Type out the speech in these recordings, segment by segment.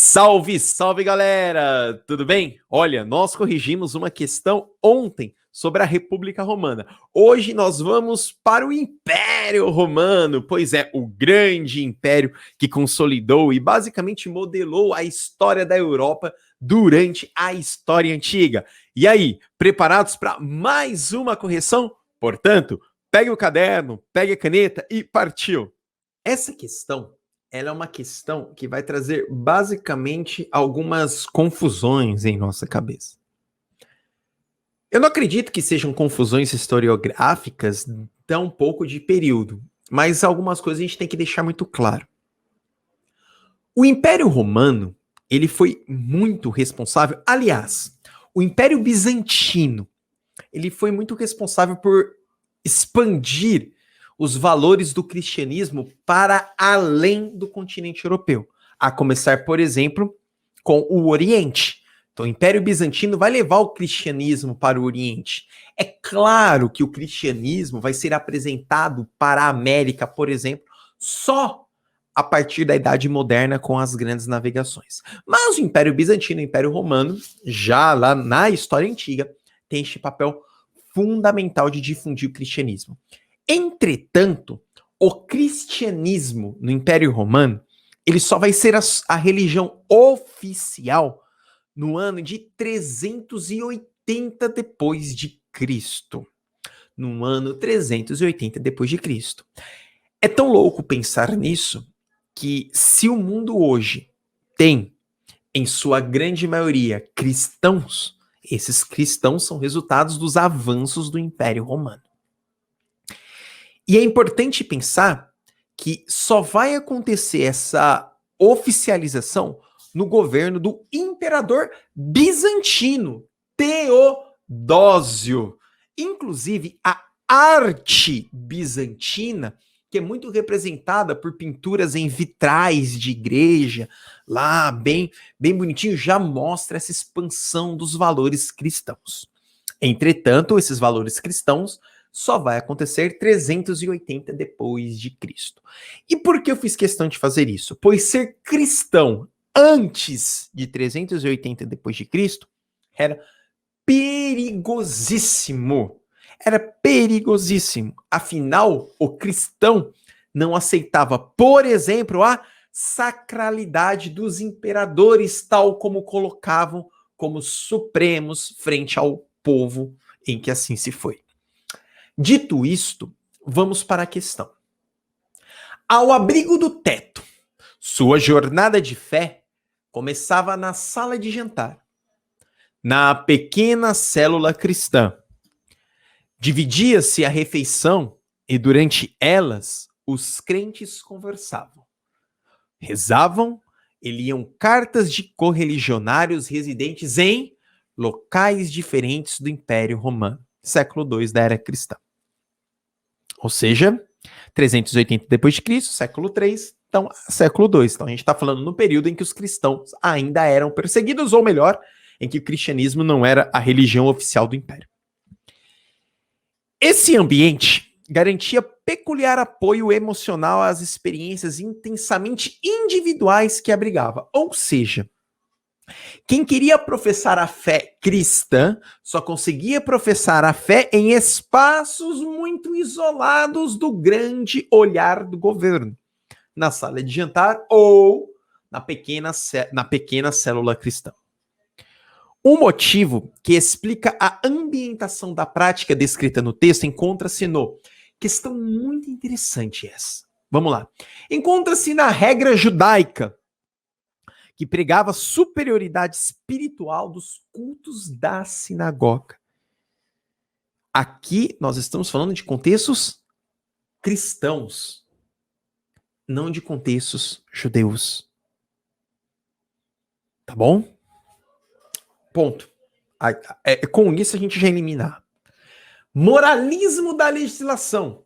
Salve, salve galera! Tudo bem? Olha, nós corrigimos uma questão ontem sobre a República Romana. Hoje nós vamos para o Império Romano, pois é, o grande império que consolidou e basicamente modelou a história da Europa durante a história antiga. E aí, preparados para mais uma correção? Portanto, pegue o caderno, pegue a caneta e partiu! Essa questão ela é uma questão que vai trazer basicamente algumas confusões em nossa cabeça. Eu não acredito que sejam confusões historiográficas tão pouco de período, mas algumas coisas a gente tem que deixar muito claro. O Império Romano, ele foi muito responsável, aliás, o Império Bizantino, ele foi muito responsável por expandir os valores do cristianismo para além do continente europeu. A começar, por exemplo, com o Oriente. Então, o Império Bizantino vai levar o cristianismo para o Oriente. É claro que o cristianismo vai ser apresentado para a América, por exemplo, só a partir da Idade Moderna com as grandes navegações. Mas o Império Bizantino e o Império Romano, já lá na história antiga, tem este papel fundamental de difundir o cristianismo. Entretanto, o cristianismo no Império Romano, ele só vai ser a religião oficial no ano de 380 depois de Cristo. No ano 380 depois de Cristo. É tão louco pensar nisso que se o mundo hoje tem, em sua grande maioria, cristãos, esses cristãos são resultados dos avanços do Império Romano. E é importante pensar que só vai acontecer essa oficialização no governo do imperador bizantino, Teodósio. Inclusive, a arte bizantina, que é muito representada por pinturas em vitrais de igreja, lá bem bonitinho, já mostra essa expansão dos valores cristãos. Entretanto, esses valores cristãos só vai acontecer 380 depois de Cristo. E por que eu fiz questão de fazer isso? Pois ser cristão antes de 380 depois de Cristo era perigosíssimo. Era perigosíssimo. Afinal, o cristão não aceitava, por exemplo, a sacralidade dos imperadores, tal como colocavam como supremos frente ao povo em que assim se foi. Dito isto, vamos para a questão. Ao abrigo do teto, sua jornada de fé começava na sala de jantar, na pequena célula cristã. Dividia-se a refeição e durante elas os crentes conversavam. Rezavam e liam cartas de correligionários residentes em locais diferentes do Império Romano, século II da Era Cristã. Ou seja, 380 depois de Cristo, século III, então século II. Então a gente está falando no período em que os cristãos ainda eram perseguidos, ou melhor, em que o cristianismo não era a religião oficial do Império. Esse ambiente garantia peculiar apoio emocional às experiências intensamente individuais que abrigava. Ou seja, quem queria professar a fé cristã só conseguia professar a fé em espaços muito isolados do grande olhar do governo, na sala de jantar ou na pequena célula cristã. O motivo que explica a ambientação da prática descrita no texto encontra-se no... Questão muito interessante essa. Vamos lá. Encontra-se na regra judaica, que pregava a superioridade espiritual dos cultos da sinagoga. Aqui nós estamos falando de contextos cristãos, não de contextos judeus. Tá bom? Ponto. Com isso a gente já elimina. Moralismo da legislação,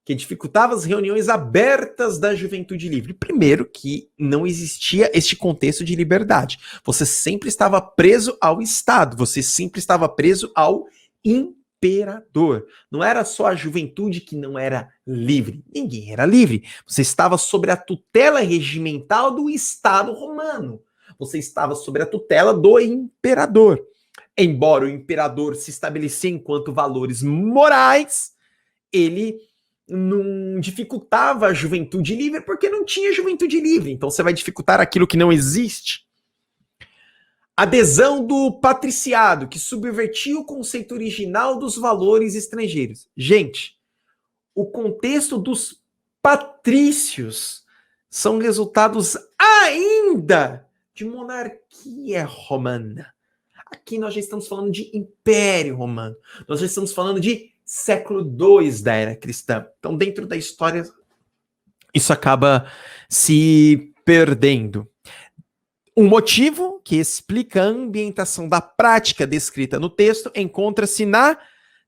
que dificultava as reuniões abertas da juventude livre. Primeiro que não existia este contexto de liberdade. Você sempre estava preso ao Estado, você sempre estava preso ao imperador. Não era só a juventude que não era livre. Ninguém era livre. Você estava sob a tutela regimental do Estado romano. você estava sob a tutela do imperador. Embora o imperador se estabelecia enquanto valores morais, ele não dificultava a juventude livre porque não tinha juventude livre. Então você vai dificultar aquilo que não existe. Adesão do patriciado, que subvertia o conceito original dos valores estrangeiros. Gente, o contexto dos patrícios são resultados ainda de monarquia romana. Aqui nós já estamos falando de Império Romano. Nós já estamos falando de século II da era cristã. Então, dentro da história, isso acaba se perdendo. Um motivo que explica a ambientação da prática descrita no texto encontra-se na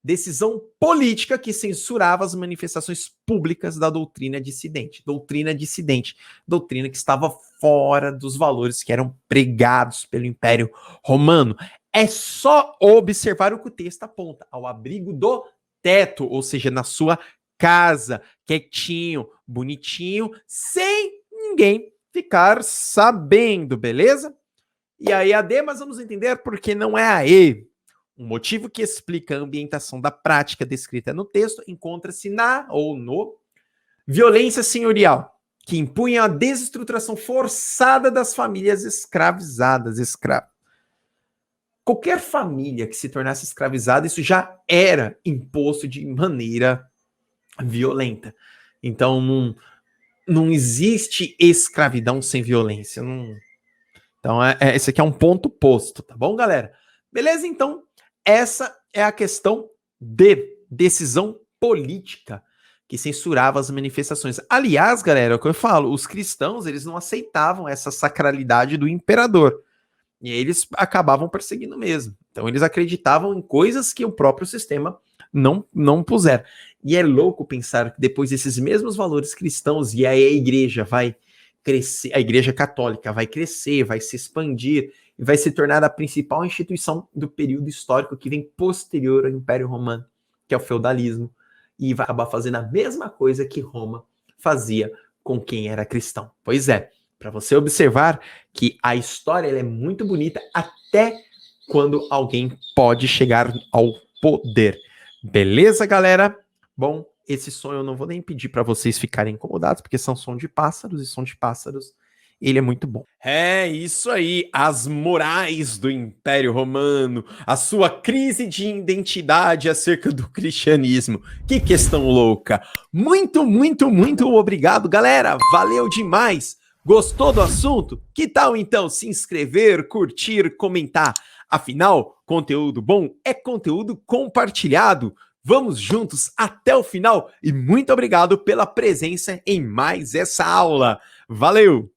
decisão política que censurava as manifestações públicas da doutrina dissidente. Doutrina que estava fora dos valores que eram pregados pelo Império Romano. É só observar o que o texto aponta, ao abrigo do teto, ou seja, na sua casa, quietinho, bonitinho, sem ninguém ficar sabendo, beleza? E aí a D, mas vamos entender por que não é a E. Um motivo que explica a ambientação da prática descrita no texto encontra-se na ou no violência senhorial, que impunha a desestruturação forçada das famílias escravizadas. Qualquer família que se tornasse escravizada, isso já era imposto de maneira violenta. Então, não existe escravidão sem violência. Então, esse aqui é um ponto posto, tá bom, galera? Beleza? Então, essa é a questão de decisão política que censurava as manifestações. Aliás, galera, é o que eu falo, os cristãos, eles não aceitavam essa sacralidade do imperador. E eles acabavam perseguindo mesmo. Então, eles acreditavam em coisas que o próprio sistema não puseram. E é louco pensar que depois desses mesmos valores cristãos, e aí a igreja vai crescer, a igreja católica vai crescer, vai se expandir, e vai se tornar a principal instituição do período histórico que vem posterior ao Império Romano, que é o feudalismo, e vai acabar fazendo a mesma coisa que Roma fazia com quem era cristão. Pois é, para você observar que a história ela é muito bonita até quando alguém pode chegar ao poder. Beleza, galera? Bom, esse som eu não vou nem pedir para vocês ficarem incomodados, porque são som de pássaros, e som de pássaros, ele é muito bom. É isso aí, as morais do Império Romano, a sua crise de identidade acerca do cristianismo. Que questão louca. Muito obrigado, galera. Valeu demais. Gostou do assunto? Que tal então se inscrever, curtir, comentar? Afinal, conteúdo bom é conteúdo compartilhado. Vamos juntos até o final e muito obrigado pela presença em mais essa aula. Valeu!